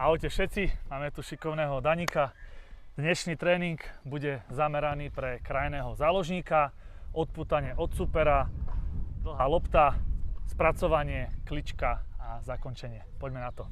Ahojte všetci, máme tu šikovného Danika. Dnešný tréning bude zameraný pre krajného záložníka, odpútanie od supera, dlhá lopta, spracovanie, klička a zakončenie. Poďme na to.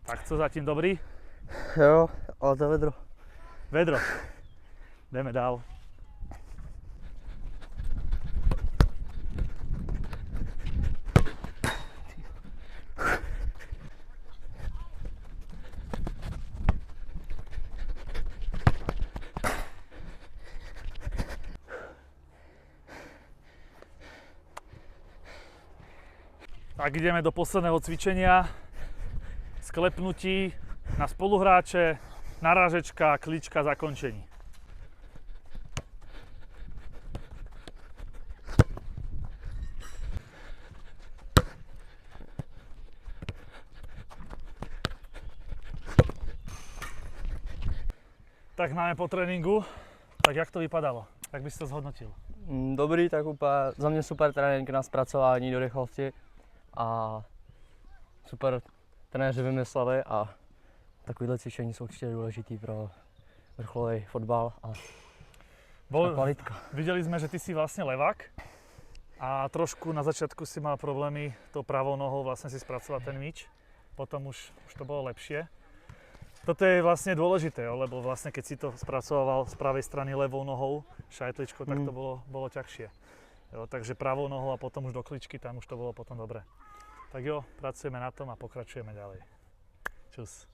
Tak co zatím dobrý? Jo, ale to vedro. Vedro. Jdeme dál. Tak ideme do posledného cvičenia. Sklepnutí na spoluhráče, narážečka, klička, zakončení. Tak máme po tréninku. Tak jak to vypadalo? Jak bys to zhodnotil? Dobrý, tak úplně za mě super trénink na zpracování do rychlosti a super trenéři vymysleli a takovéhle cvičení jsou určitě důležitý pro vrcholový fotbal a kvalitka. Videli sme, že ty si vlastne levák a trošku na začiatku si mal problémy tou pravou nohou vlastne si spracovať ten míč, potom už to bolo lepšie. Toto je vlastne dôležité, lebo vlastne keď si to spracoval z pravej strany levou nohou, šajtličko, tak to bolo ťažšie. Jo, takže pravou nohou a potom už do kličky, tam už to bolo potom dobre. Tak jo, pracujeme na tom a pokračujeme ďalej. Čus.